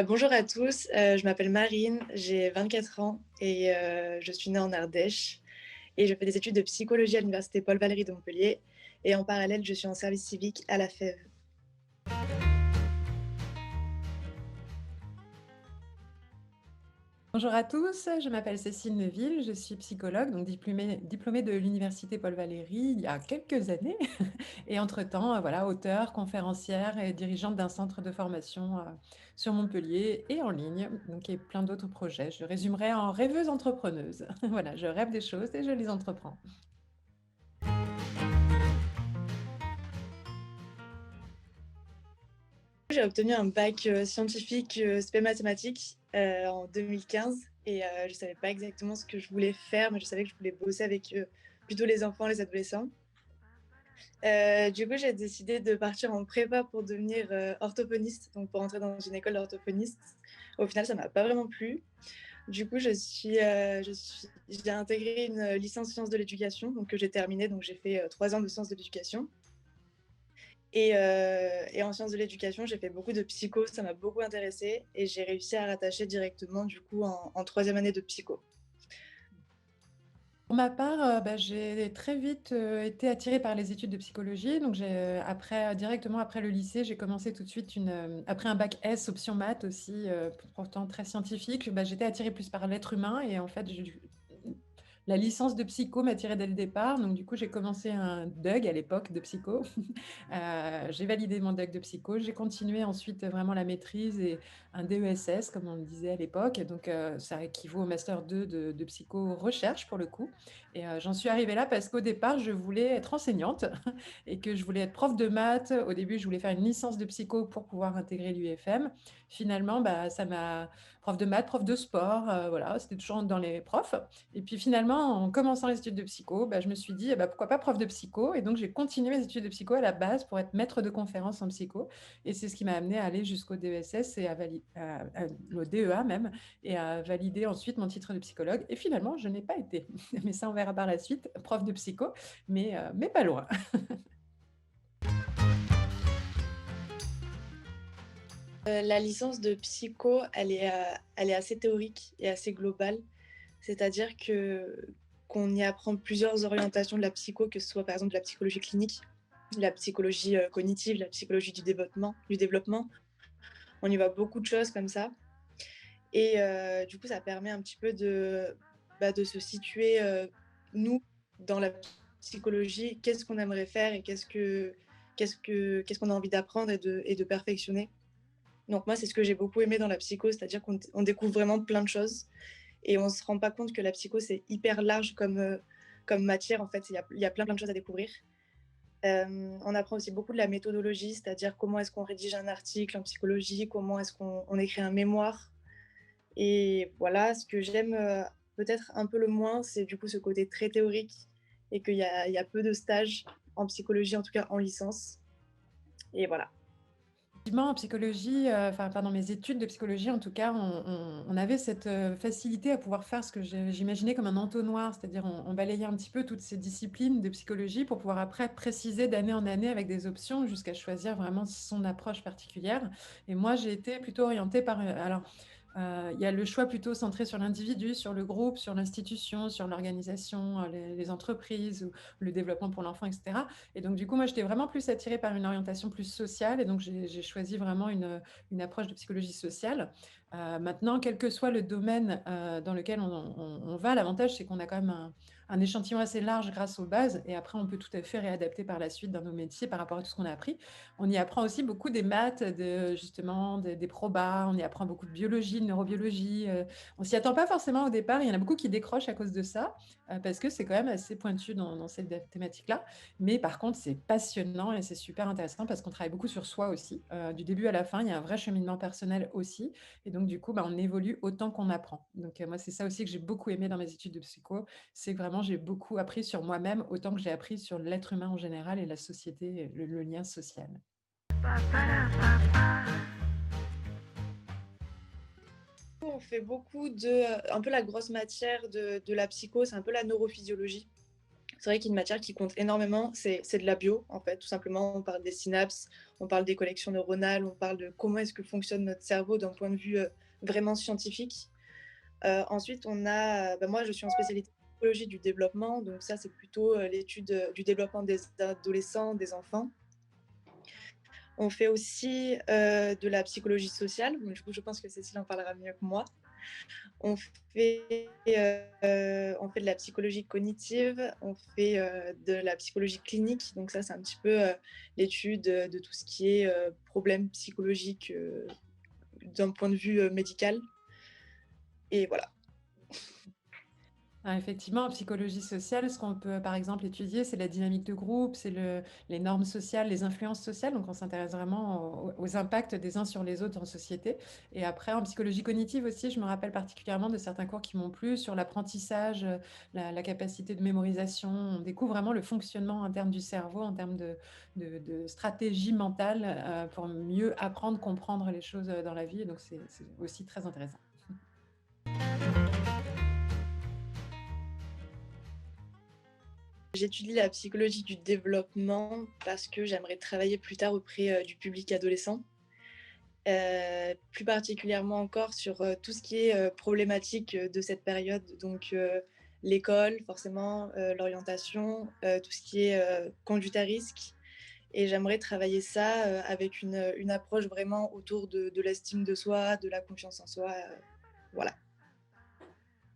Bonjour à tous, je m'appelle Marine, j'ai 24 ans et je suis née en Ardèche et je fais des études de psychologie à l'université Paul Valéry de Montpellier et en parallèle, je suis en service civique à la FEV. Bonjour à tous, je m'appelle Cécile Neuville, je suis psychologue, donc diplômée de l'université Paul Valéry il y a quelques années. Et entre-temps, voilà, auteure, conférencière et dirigeante d'un centre de formation sur Montpellier et en ligne, donc et plein d'autres projets. Je résumerai en rêveuse entrepreneuse. Voilà, je rêve des choses et je les entreprends. J'ai obtenu un bac scientifique spé mathématiques en 2015 et je savais pas exactement ce que je voulais faire, mais je savais que je voulais bosser avec plutôt les enfants, les adolescents. Du coup, j'ai décidé de partir en prépa pour devenir orthophoniste, donc pour entrer dans une école d'orthophoniste. Au final, ça m'a pas vraiment plu. Du coup, j'ai intégré une licence sciences de l'éducation, donc que j'ai terminée. Donc, j'ai fait 3 ans de sciences de l'éducation. Et en sciences de l'éducation, j'ai fait beaucoup de psycho, ça m'a beaucoup intéressée et j'ai réussi à rattacher directement du coup en troisième année de psycho. Pour ma part, j'ai très vite été attirée par les études de psychologie. Donc, directement après le lycée, j'ai commencé tout de suite après un bac S, option maths aussi, pourtant très scientifique. J'étais attirée plus par l'être humain et en fait, la licence de psycho m'attirait dès le départ. Donc, du coup, j'ai commencé un DUG à l'époque de psycho. J'ai validé mon DUG de psycho. J'ai continué ensuite vraiment la maîtrise et un DESS, comme on le disait à l'époque. Donc, ça équivaut au Master 2 de psycho recherche pour le coup. Et j'en suis arrivée là parce qu'au départ, je voulais être enseignante et que je voulais être prof de maths. Au début, je voulais faire une licence de psycho pour pouvoir intégrer l'UFM. Finalement, ça m'a prof de maths, prof de sport, voilà, c'était toujours dans les profs. Et puis finalement, en commençant les études de psycho, je me suis dit, pourquoi pas prof de psycho? Et donc, j'ai continué mes études de psycho à la base pour être maître de conférence en psycho. Et c'est ce qui m'a amené à aller jusqu'au DESS et au DEA même, et à valider ensuite mon titre de psychologue. Et finalement, je n'ai pas été. Mais ça, on verra par la suite, prof de psycho, mais pas loin. La licence de psycho, elle est assez théorique et assez globale, c'est-à-dire que qu'on y apprend plusieurs orientations de la psycho, que ce soit par exemple de la psychologie clinique, de la psychologie cognitive, la psychologie du développement. On y voit beaucoup de choses comme ça. Et du coup, ça permet un petit peu de se situer, nous, dans la psychologie, qu'est-ce qu'on aimerait faire et qu'est-ce qu'on a envie d'apprendre et de perfectionner. Donc moi, c'est ce que j'ai beaucoup aimé dans la psycho, c'est-à-dire qu'on découvre vraiment plein de choses et on ne se rend pas compte que la psycho, c'est hyper large comme matière. En fait, il y a plein de choses à découvrir. On apprend aussi beaucoup de la méthodologie, c'est-à-dire comment est-ce qu'on rédige un article en psychologie, comment est-ce qu'on écrit un mémoire. Et voilà, ce que j'aime peut-être un peu le moins, c'est du coup ce côté très théorique et qu'il y a peu de stages en psychologie, en tout cas en licence. Et voilà. Effectivement, en psychologie, enfin, pendant mes études de psychologie, en tout cas, on avait cette facilité à pouvoir faire ce que j'imaginais comme un entonnoir, c'est-à-dire on balayait un petit peu toutes ces disciplines de psychologie pour pouvoir après préciser d'année en année avec des options jusqu'à choisir vraiment son approche particulière. Et moi, j'ai été plutôt orientée par... alors, il y a le choix plutôt centré sur l'individu, sur le groupe, sur l'institution, sur l'organisation, les entreprises ou le développement pour l'enfant, etc. Et donc, du coup, moi, j'étais vraiment plus attirée par une orientation plus sociale. Et donc, j'ai choisi vraiment une approche de psychologie sociale. Maintenant, quel que soit le domaine dans lequel on va, l'avantage, c'est qu'on a quand même un échantillon assez large grâce aux bases. Et après, on peut tout à fait réadapter par la suite dans nos métiers par rapport à tout ce qu'on a appris. On y apprend aussi beaucoup des maths, justement, des probas. On y apprend beaucoup de biologie, de neurobiologie. On s'y attend pas forcément au départ. Il y en a beaucoup qui décrochent à cause de ça, parce que c'est quand même assez pointu dans cette thématique-là. Mais par contre, c'est passionnant et c'est super intéressant parce qu'on travaille beaucoup sur soi aussi. Du début à la fin, il y a un vrai cheminement personnel aussi. Et donc, du coup, on évolue autant qu'on apprend. Donc, moi, c'est ça aussi que j'ai beaucoup aimé dans mes études de psycho. C'est que vraiment, j'ai beaucoup appris sur moi-même autant que j'ai appris sur l'être humain en général et la société, le lien social. On fait beaucoup un peu la grosse matière de la psycho, c'est un peu la neurophysiologie. C'est vrai qu'une matière qui compte énormément, c'est de la bio, en fait, tout simplement. On parle des synapses, on parle des connexions neuronales, on parle de comment est-ce que fonctionne notre cerveau d'un point de vue vraiment scientifique. Ensuite, on a, bah, moi, je suis en spécialité psychologie du développement, donc ça, c'est plutôt l'étude du développement des adolescents, des enfants. On fait aussi de la psychologie sociale. Donc, du coup, je pense que Cécile en parlera mieux que moi. On on fait de la psychologie cognitive, on fait de la psychologie clinique. Donc ça, c'est un petit peu l'étude de tout ce qui est problème psychologique d'un point de vue médical. Et voilà. Ah, effectivement, en psychologie sociale, ce qu'on peut, par exemple, étudier, c'est la dynamique de groupe, c'est les normes sociales, les influences sociales. Donc, on s'intéresse vraiment aux impacts des uns sur les autres en société. Et après, en psychologie cognitive aussi, je me rappelle particulièrement de certains cours qui m'ont plu sur l'apprentissage, la capacité de mémorisation. On découvre vraiment le fonctionnement interne du cerveau en termes de stratégie mentale pour mieux apprendre, comprendre les choses dans la vie. Et donc, c'est aussi très intéressant. J'étudie la psychologie du développement parce que j'aimerais travailler plus tard auprès du public adolescent. Plus particulièrement encore sur tout ce qui est problématique de cette période, donc l'école, forcément, l'orientation, tout ce qui est conduite à risque. Et j'aimerais travailler ça avec une approche vraiment autour de l'estime de soi, de la confiance en soi. Voilà.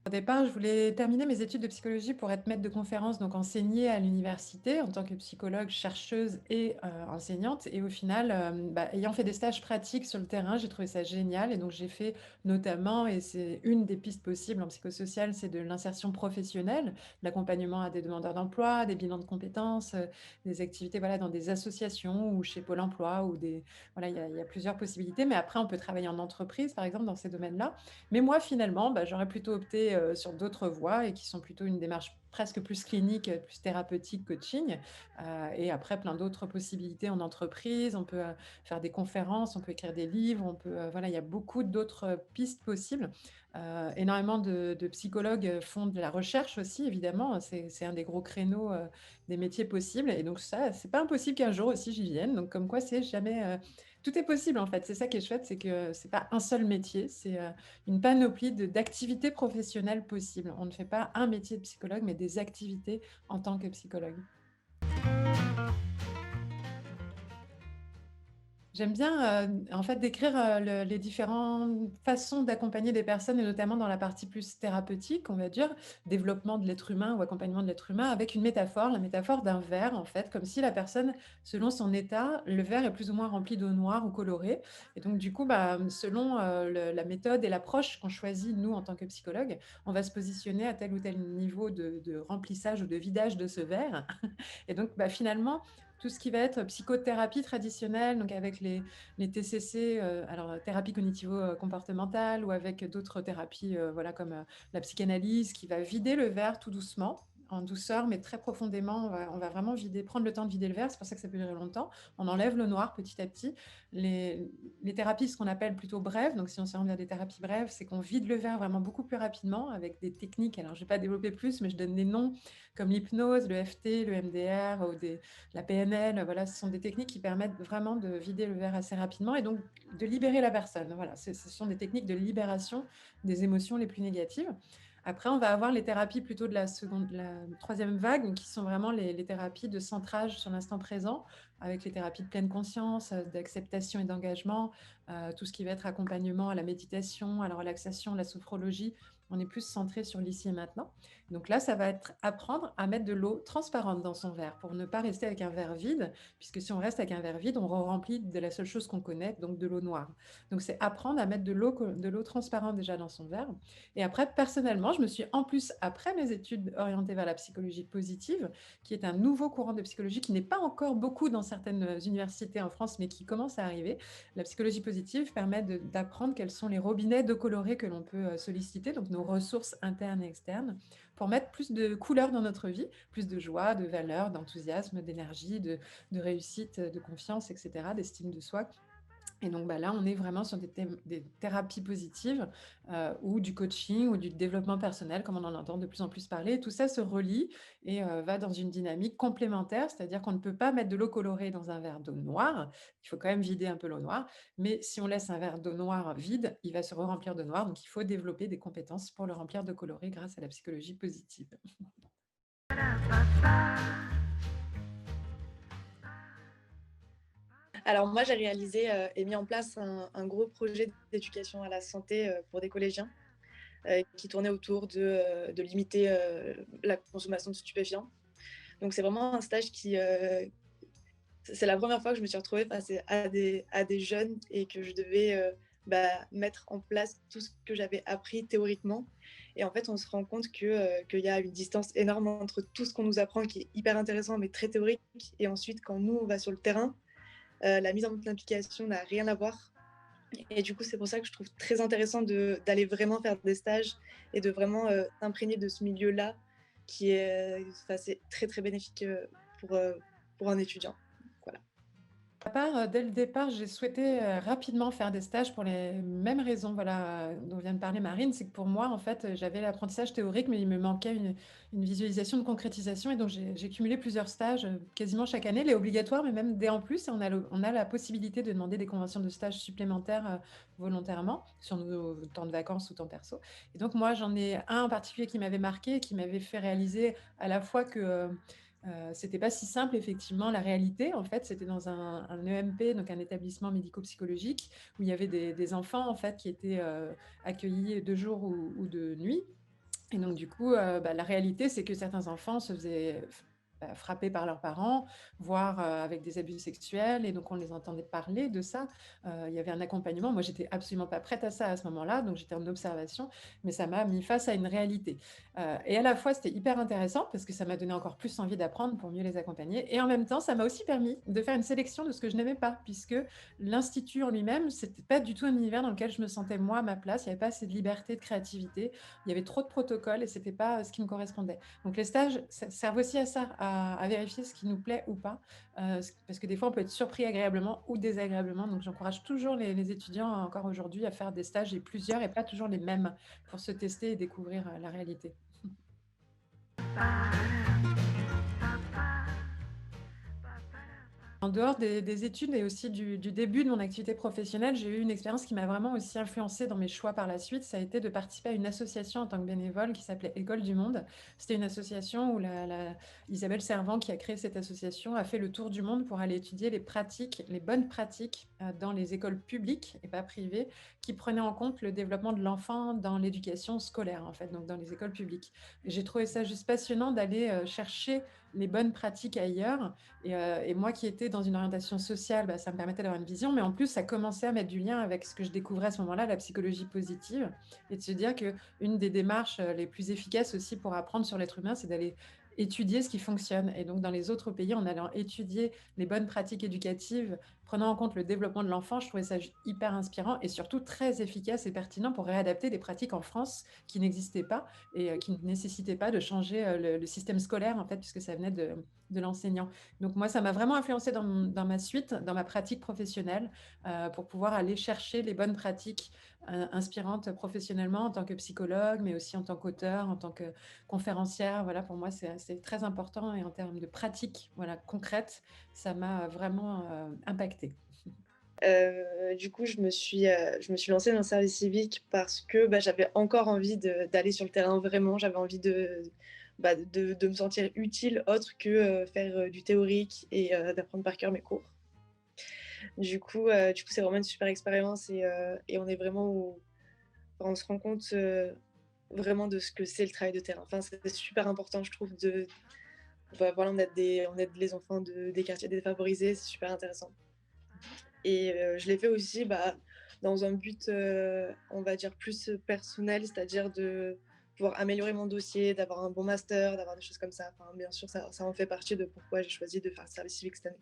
Au départ, je voulais terminer mes études de psychologie pour être maître de conférence, donc enseigner à l'université en tant que psychologue, chercheuse et enseignante. Et au final, ayant fait des stages pratiques sur le terrain, j'ai trouvé ça génial. Et donc, j'ai fait notamment, et c'est une des pistes possibles en psychosocial, c'est de l'insertion professionnelle, de l'accompagnement à des demandeurs d'emploi, des bilans de compétences, des activités voilà, dans des associations ou chez Pôle emploi. Voilà, il y a plusieurs possibilités. Mais après, on peut travailler en entreprise, par exemple, dans ces domaines-là. Mais moi, finalement, j'aurais plutôt opté sur d'autres voies et qui sont plutôt une démarche presque plus clinique, plus thérapeutique, coaching. Et après, plein d'autres possibilités en entreprise. On peut faire des conférences, on peut écrire des livres, voilà, il y a beaucoup d'autres pistes possibles. Énormément de psychologues font de la recherche aussi, évidemment. C'est un des gros créneaux des métiers possibles. Et donc ça, c'est pas impossible qu'un jour aussi j'y vienne. Donc comme quoi, c'est jamais... tout est possible en fait. C'est ça qui est chouette, c'est que c'est pas un seul métier, c'est une panoplie d'activités professionnelles possibles. On ne fait pas un métier de psychologue, mais des activités en tant que psychologue. J'aime bien, en fait, décrire, les différentes façons d'accompagner des personnes et notamment dans la partie plus thérapeutique, on va dire, développement de l'être humain ou accompagnement de l'être humain avec une métaphore, la métaphore d'un verre, en fait, comme si la personne, selon son état, le verre est plus ou moins rempli d'eau noire ou colorée et donc du coup, selon, la méthode et l'approche qu'on choisit, nous, en tant que psychologue, on va se positionner à tel ou tel niveau de remplissage ou de vidage de ce verre et donc, finalement, tout ce qui va être psychothérapie traditionnelle, donc avec les TCC, alors thérapie cognitivo-comportementale ou avec d'autres thérapies voilà, comme la psychanalyse qui va vider le verre tout doucement, en douceur, mais très profondément. On va vraiment prendre le temps de vider le verre, c'est pour ça que ça peut durer longtemps. On enlève le noir petit à petit. Les thérapies, ce qu'on appelle plutôt brèves, donc si on s'oriente vers des thérapies brèves, c'est qu'on vide le verre vraiment beaucoup plus rapidement avec des techniques. Alors, je ne vais pas développer plus, mais je donne des noms comme l'hypnose, le FT, le MDR ou la PNL. Voilà, ce sont des techniques qui permettent vraiment de vider le verre assez rapidement et donc de libérer la personne. Voilà, ce sont des techniques de libération des émotions les plus négatives. Après, on va avoir les thérapies plutôt de la troisième vague, qui sont vraiment les thérapies de centrage sur l'instant présent, avec les thérapies de pleine conscience, d'acceptation et d'engagement, tout ce qui va être accompagnement à la méditation, à la relaxation, la sophrologie. On est plus centré sur l'ici et maintenant. Donc là, ça va être apprendre à mettre de l'eau transparente dans son verre pour ne pas rester avec un verre vide, puisque si on reste avec un verre vide, on remplit de la seule chose qu'on connaît, donc de l'eau noire. Donc c'est apprendre à mettre de l'eau transparente déjà dans son verre. Et après, personnellement, je me suis en plus, après mes études orientées vers la psychologie positive, qui est un nouveau courant de psychologie qui n'est pas encore beaucoup dans certaines universités en France, mais qui commence à arriver. La psychologie positive permet d'apprendre quels sont les robinets d'eau colorée que l'on peut solliciter, donc nos ressources internes et externes, pour mettre plus de couleurs dans notre vie, plus de joie, de valeur, d'enthousiasme, d'énergie, de réussite, de confiance, etc., d'estime de soi. Et donc bah, là, on est vraiment sur des thérapies positives ou du coaching ou du développement personnel, comme on en entend de plus en plus parler. Tout ça se relie et va dans une dynamique complémentaire, c'est-à-dire qu'on ne peut pas mettre de l'eau colorée dans un verre d'eau noire. Il faut quand même vider un peu l'eau noire. Mais si on laisse un verre d'eau noire vide, il va se re-remplir de noir. Donc il faut développer des compétences pour le remplir de coloré grâce à la psychologie positive. Alors moi, j'ai réalisé et mis en place un gros projet d'éducation à la santé pour des collégiens qui tournait autour de limiter la consommation de stupéfiants. Donc c'est vraiment un stage c'est la première fois que je me suis retrouvée face à des jeunes et que je devais mettre en place tout ce que j'avais appris théoriquement. Et en fait, on se rend compte qu'il y a une distance énorme entre tout ce qu'on nous apprend, qui est hyper intéressant, mais très théorique, et ensuite, quand nous, on va sur le terrain, la mise en application n'a rien à voir. Et du coup, c'est pour ça que je trouve très intéressant d'aller vraiment faire des stages et de vraiment s'imprégner de ce milieu-là, qui est, c'est très, très bénéfique pour, euh, pour un étudiant. Voilà. Ma part, dès le départ, j'ai souhaité, rapidement faire des stages pour les mêmes raisons, voilà, dont vient de parler Marine. C'est que pour moi, en fait, j'avais l'apprentissage théorique, mais il me manquait une visualisation, de concrétisation et donc j'ai cumulé plusieurs stages, quasiment chaque année, les obligatoires, mais même des en plus et on a la possibilité de demander des conventions de stage supplémentaires, volontairement, sur nos temps de vacances ou temps perso et donc moi, j'en ai un en particulier qui m'avait marqué, qui m'avait fait réaliser à la fois que, c'était pas si simple effectivement la réalité. En fait, c'était dans un EMP, donc un établissement médico-psychologique, où il y avait des enfants en fait qui étaient, accueillis de jour ou de nuit et donc du coup, la réalité, c'est que certains enfants se faisaient frapper par leurs parents, voire, avec des abus sexuels et donc on les entendait parler de ça. Il y avait un accompagnement. Moi, j'étais absolument pas prête à ça à ce moment-là, donc j'étais en observation, mais ça m'a mis face à une réalité. Et à la fois, c'était hyper intéressant parce que ça m'a donné encore plus envie d'apprendre pour mieux les accompagner et en même temps, ça m'a aussi permis de faire une sélection de ce que je n'aimais pas puisque l'institut en lui-même, c'était pas du tout un univers dans lequel je me sentais moi à ma place. Il y avait pas assez de liberté, de créativité. Il y avait trop de protocoles et c'était pas ce qui me correspondait. Donc les stages servent aussi à ça, à vérifier ce qui nous plaît ou pas, parce que des fois on peut être surpris agréablement ou désagréablement. Donc j'encourage toujours les étudiants encore aujourd'hui à faire des stages et plusieurs et pas toujours les mêmes pour se tester et découvrir la réalité. En dehors des études et aussi du début de mon activité professionnelle, j'ai eu une expérience qui m'a vraiment aussi influencée dans mes choix par la suite. Ça a été de participer à une association en tant que bénévole qui s'appelait École du Monde. C'était une association où Isabelle Servant, qui a créé cette association, a fait le tour du monde pour aller étudier les pratiques, les bonnes pratiques dans les écoles publiques et pas privées, qui prenaient en compte le développement de l'enfant dans l'éducation scolaire, en fait, donc dans les écoles publiques. Et j'ai trouvé ça juste passionnant d'aller chercher les bonnes pratiques ailleurs et moi qui étais dans une orientation sociale, ça me permettait d'avoir une vision, mais en plus, ça commençait à mettre du lien avec ce que je découvrais à ce moment-là, la psychologie positive, et de se dire qu'une des démarches les plus efficaces aussi pour apprendre sur l'être humain, c'est d'aller étudier ce qui fonctionne. Et donc, dans les autres pays, en allant étudier les bonnes pratiques éducatives, prenant en compte le développement de l'enfant, je trouvais ça hyper inspirant et surtout très efficace et pertinent pour réadapter des pratiques en France qui n'existaient pas et qui ne nécessitaient pas de changer le système scolaire, en fait, puisque ça venait de l'enseignant. Donc moi, ça m'a vraiment influencé dans ma suite, dans ma pratique professionnelle, pour pouvoir aller chercher les bonnes pratiques inspirantes professionnellement en tant que psychologue, mais aussi en tant qu'auteur, en tant que conférencière. Voilà, pour moi, c'est très important et en termes de pratique, voilà, concrète, ça m'a vraiment impactée. Du coup, je me suis lancée dans le service civique parce que j'avais encore envie d'aller sur le terrain vraiment. J'avais envie de me sentir utile autre que faire du théorique et d'apprendre par cœur mes cours. Du coup, c'est vraiment une super expérience et on est vraiment enfin, on se rend compte vraiment de ce que c'est le travail de terrain. Enfin, c'est super important, je trouve, voilà, on aide les enfants des quartiers défavorisés, c'est super intéressant. Et je l'ai fait aussi dans un but, on va dire, plus personnel, c'est-à-dire de pouvoir améliorer mon dossier, d'avoir un bon master, d'avoir des choses comme ça. Enfin, bien sûr, ça en fait partie de pourquoi j'ai choisi de faire le service civique cette année.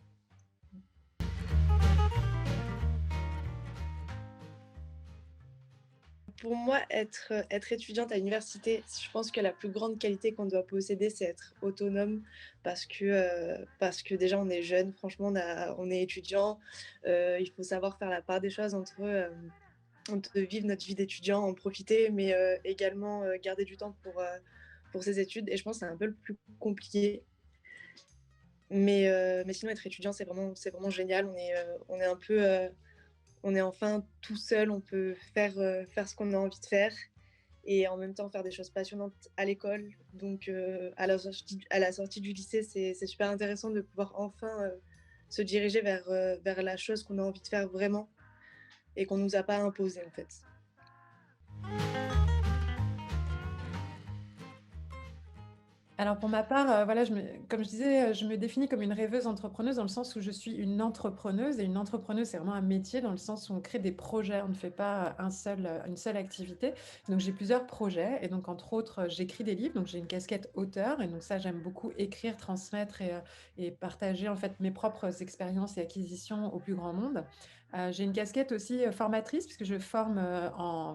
Pour moi, être étudiante à l'université, je pense que la plus grande qualité qu'on doit posséder, c'est être autonome parce que déjà, on est jeune, franchement, on est étudiant. Il faut savoir faire la part des choses entre vivre notre vie d'étudiant, en profiter, mais également garder du temps pour ses études. Et je pense que c'est un peu le plus compliqué. Mais sinon, être étudiant, c'est vraiment génial. On est un peu on est enfin tout seul, on peut faire ce qu'on a envie de faire et en même temps faire des choses passionnantes à l'école. Donc à la sortie du lycée, c'est super intéressant de pouvoir enfin se diriger vers la chose qu'on a envie de faire vraiment et qu'on nous a pas imposé en fait. Alors pour ma part, voilà, comme je disais, je me définis comme une rêveuse entrepreneuse dans le sens où je suis une entrepreneuse et une entrepreneuse, c'est vraiment un métier dans le sens où on crée des projets. On ne fait pas une seule activité. Donc j'ai plusieurs projets et donc entre autres, j'écris des livres. Donc j'ai une casquette auteur et donc ça, j'aime beaucoup écrire, transmettre et partager en fait mes propres expériences et acquisitions au plus grand monde. J'ai une casquette aussi formatrice puisque je forme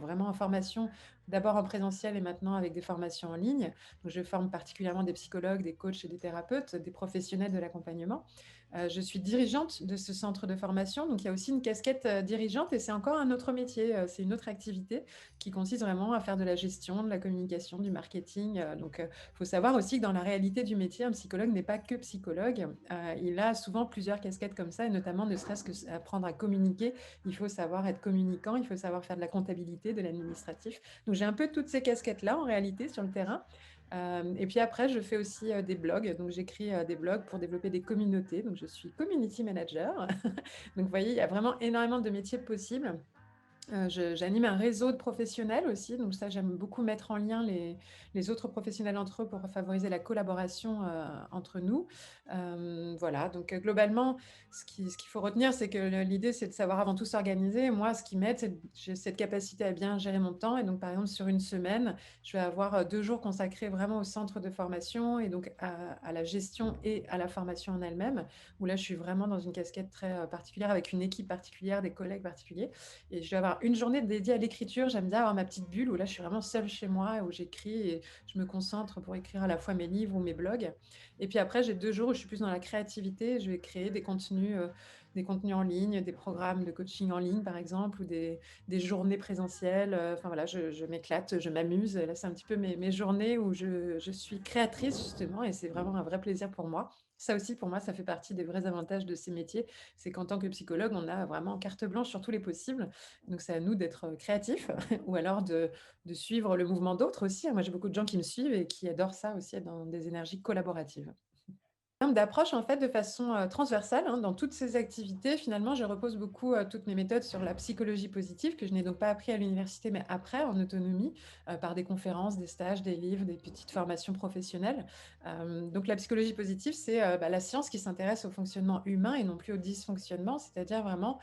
vraiment en formation, d'abord en présentiel et maintenant avec des formations en ligne. Donc, je forme particulièrement des psychologues, des coachs et des thérapeutes, des professionnels de l'accompagnement. Je suis dirigeante de ce centre de formation, donc il y a aussi une casquette dirigeante et c'est encore un autre métier, c'est une autre activité qui consiste vraiment à faire de la gestion, de la communication, du marketing. Donc, il faut savoir aussi que dans la réalité du métier, un psychologue n'est pas que psychologue. Il a souvent plusieurs casquettes comme ça, et notamment ne serait-ce que apprendre à communiquer. Il faut savoir être communicant, il faut savoir faire de la comptabilité, de l'administratif. Donc, j'ai un peu toutes ces casquettes-là en réalité sur le terrain. Et puis après, je fais aussi des blogs. Donc, j'écris des blogs pour développer des communautés. Donc, je suis community manager. Donc, vous voyez, il y a vraiment énormément de métiers possibles. J'anime un réseau de professionnels aussi, donc ça j'aime beaucoup mettre en lien les autres professionnels entre eux pour favoriser la collaboration entre nous. Voilà, donc globalement, ce qu'il faut retenir, c'est que l'idée c'est de savoir avant tout s'organiser. Moi, ce qui m'aide, c'est que j'ai cette capacité à bien gérer mon temps. Et donc par exemple, sur une semaine, je vais avoir 2 jours consacrés vraiment au centre de formation et donc à la gestion et à la formation en elle-même, où là je suis vraiment dans une casquette très particulière avec une équipe particulière, des collègues particuliers. Et je vais avoir une journée dédiée à l'écriture. J'aime bien avoir ma petite bulle où là, je suis vraiment seule chez moi, où j'écris et je me concentre pour écrire à la fois mes livres ou mes blogs. Et puis après, j'ai 2 jours où je suis plus dans la créativité. Je vais créer des contenus en ligne, des programmes de coaching en ligne, par exemple, ou des journées présentielles. Enfin voilà, je m'éclate, je m'amuse. Là, c'est un petit peu mes journées où je suis créatrice, justement, et c'est vraiment un vrai plaisir pour moi. Ça aussi, pour moi, ça fait partie des vrais avantages de ces métiers. C'est qu'en tant que psychologue, on a vraiment carte blanche sur tous les possibles. Donc, c'est à nous d'être créatifs ou alors de suivre le mouvement d'autres aussi. Moi, j'ai beaucoup de gens qui me suivent et qui adorent ça aussi, être dans des énergies collaboratives. En termes d'approche, en fait, de façon transversale, hein, dans toutes ces activités, finalement, je repose beaucoup toutes mes méthodes sur la psychologie positive, que je n'ai donc pas appris à l'université, mais après, en autonomie, par des conférences, des stages, des livres, des petites formations professionnelles. Donc, la psychologie positive, c'est la science qui s'intéresse au fonctionnement humain et non plus au dysfonctionnement, c'est-à-dire vraiment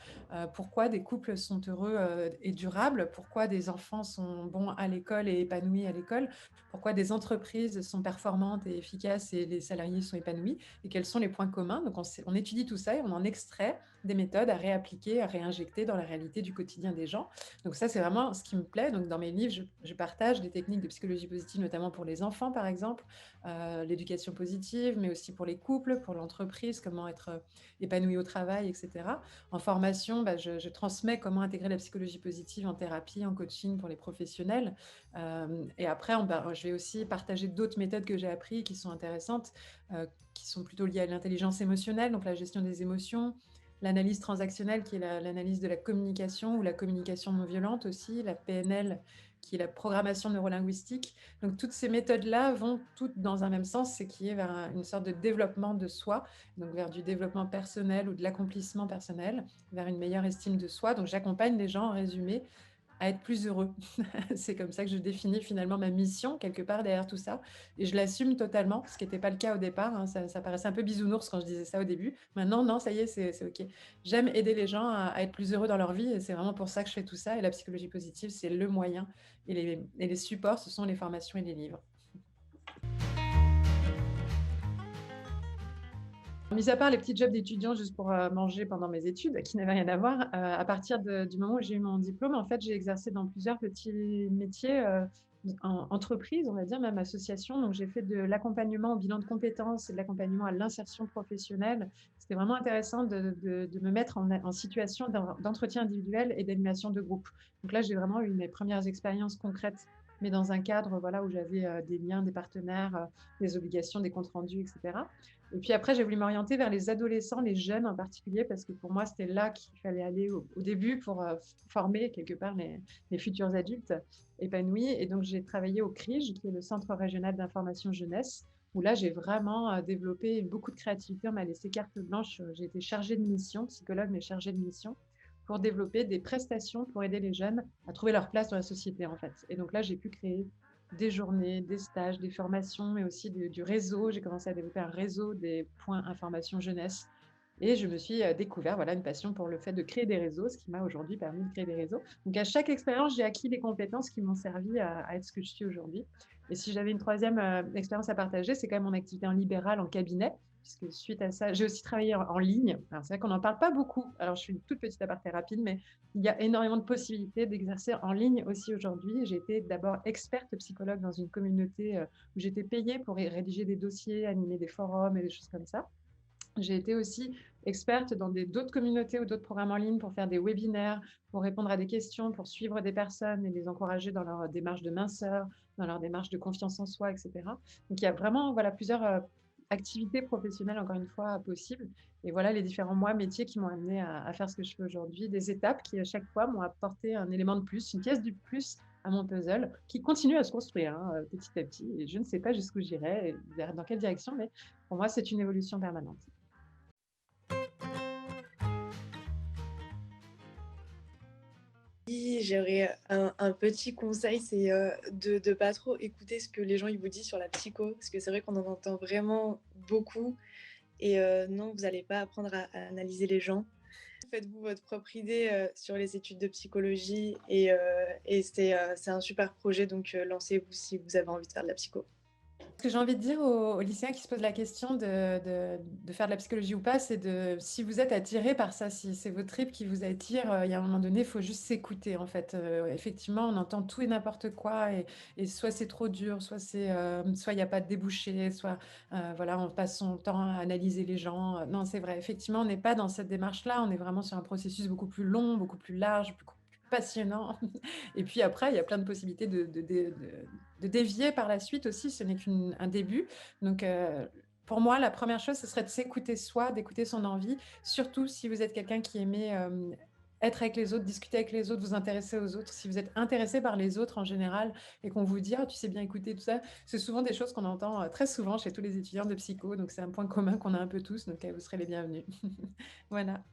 pourquoi des couples sont heureux et durables, pourquoi des enfants sont bons à l'école et épanouis à l'école, pourquoi des entreprises sont performantes et efficaces et les salariés sont épanouis et quels sont les points communs. Donc, on étudie tout ça et on en extrait des méthodes à réappliquer, à réinjecter dans la réalité du quotidien des gens. Donc, ça, c'est vraiment ce qui me plaît. Donc, dans mes livres, je partage des techniques de psychologie positive, notamment pour les enfants, par exemple, l'éducation positive, mais aussi pour les couples, pour l'entreprise, comment être épanoui au travail, etc. En formation, je transmets comment intégrer la psychologie positive en thérapie, en coaching pour les professionnels. Et après, je vais aussi partager d'autres méthodes que j'ai apprises qui sont intéressantes, qui sont plutôt liées à l'intelligence émotionnelle, donc la gestion des émotions, l'analyse transactionnelle qui est l'analyse de la communication ou la communication non violente aussi, la PNL qui est la programmation neurolinguistique. Donc toutes ces méthodes-là vont toutes dans un même sens, c'est qui est vers une sorte de développement de soi, donc vers du développement personnel ou de l'accomplissement personnel, vers une meilleure estime de soi. Donc j'accompagne les gens en résumé à être plus heureux. C'est comme ça que je définis finalement ma mission quelque part derrière tout ça. Et je l'assume totalement, ce qui n'était pas le cas au départ, hein. Ça paraissait un peu bisounours quand je disais ça au début. Maintenant, non, ça y est, c'est OK. J'aime aider les gens à être plus heureux dans leur vie et c'est vraiment pour ça que je fais tout ça. Et la psychologie positive, c'est le moyen. Et les supports, ce sont les formations et les livres. Mis à part les petits jobs d'étudiant juste pour, manger pendant mes études, qui n'avaient rien à voir, à partir du moment où j'ai eu mon diplôme, en fait, j'ai exercé dans plusieurs petits métiers, en entreprise, on va dire, même association. Donc j'ai fait de l'accompagnement au bilan de compétences et de l'accompagnement à l'insertion professionnelle. C'était vraiment intéressant de me mettre en situation d'entretien individuel et d'animation de groupe. Donc là, j'ai vraiment eu mes premières expériences concrètes, mais dans un cadre, voilà, où j'avais, des liens, des partenaires, des obligations, des comptes rendus et cetera. Et puis après, j'ai voulu m'orienter vers les adolescents, les jeunes en particulier, parce que pour moi, c'était là qu'il fallait aller au début pour former quelque part les futurs adultes épanouis. Et donc, j'ai travaillé au CRIJ, qui est le Centre régional d'information jeunesse, où là, j'ai vraiment développé beaucoup de créativité. On m'a laissé carte blanche. J'ai été chargée de mission, psychologue, mais chargée de mission, pour développer des prestations pour aider les jeunes à trouver leur place dans la société, en fait. Et donc là, j'ai pu créer des journées, des stages, des formations, mais aussi du réseau. J'ai commencé à développer un réseau des points information jeunesse. Et je me suis découvert voilà, une passion pour le fait de créer des réseaux, ce qui m'a aujourd'hui permis de créer des réseaux. Donc à chaque expérience, j'ai acquis des compétences qui m'ont servi à être ce que je suis aujourd'hui. Et si j'avais une troisième expérience à partager, c'est quand même mon activité en libéral, en cabinet, puisque suite à ça, j'ai aussi travaillé en ligne. Alors c'est vrai qu'on n'en parle pas beaucoup. Alors je suis une toute petite aparté rapide, mais il y a énormément de possibilités d'exercer en ligne aussi aujourd'hui. J'ai été d'abord experte psychologue dans une communauté où j'étais payée pour rédiger des dossiers, animer des forums et des choses comme ça. J'ai été aussi experte dans d'autres communautés ou d'autres programmes en ligne pour faire des webinaires, pour répondre à des questions, pour suivre des personnes et les encourager dans leur démarche de minceur, dans leur démarche de confiance en soi, etc. Donc il y a vraiment voilà, plusieurs activités professionnelles, encore une fois, possibles. Et voilà les différents métiers qui m'ont amené à faire ce que je fais aujourd'hui, des étapes qui, à chaque fois, m'ont apporté un élément de plus, une pièce du plus à mon puzzle, qui continue à se construire petit à petit. Et je ne sais pas jusqu'où j'irai, dans quelle direction, mais pour moi, c'est une évolution permanente. Si j'aurais un petit conseil, c'est de ne pas trop écouter ce que les gens ils vous disent sur la psycho, parce que c'est vrai qu'on en entend vraiment beaucoup. Et non, vous n'allez pas apprendre à analyser les gens. Faites-vous votre propre idée sur les études de psychologie et c'est un super projet, donc lancez-vous si vous avez envie de faire de la psycho. Ce que j'ai envie de dire aux lycéens qui se posent la question de faire de la psychologie ou pas, c'est si vous êtes attiré par ça, si c'est votre trip qui vous attire, il y a un moment donné, il faut juste s'écouter en fait. Effectivement, on entend tout et n'importe quoi et soit c'est trop dur, soit il n'y a pas de débouché, soit voilà, on passe son temps à analyser les gens. Non, c'est vrai, effectivement, on n'est pas dans cette démarche-là, on est vraiment sur un processus beaucoup plus long, beaucoup plus large, beaucoup plus passionnant. Et puis après, il y a plein de possibilités de dévier par la suite aussi, ce n'est qu'un début. Donc, pour moi, la première chose, ce serait de s'écouter soi, d'écouter son envie, surtout si vous êtes quelqu'un qui aimait être avec les autres, discuter avec les autres, vous intéresser aux autres. Si vous êtes intéressé par les autres en général et qu'on vous dit, ah, tu sais bien écouter tout ça, c'est souvent des choses qu'on entend très souvent chez tous les étudiants de psycho. Donc, c'est un point commun qu'on a un peu tous. Donc, vous serez les bienvenus. Voilà.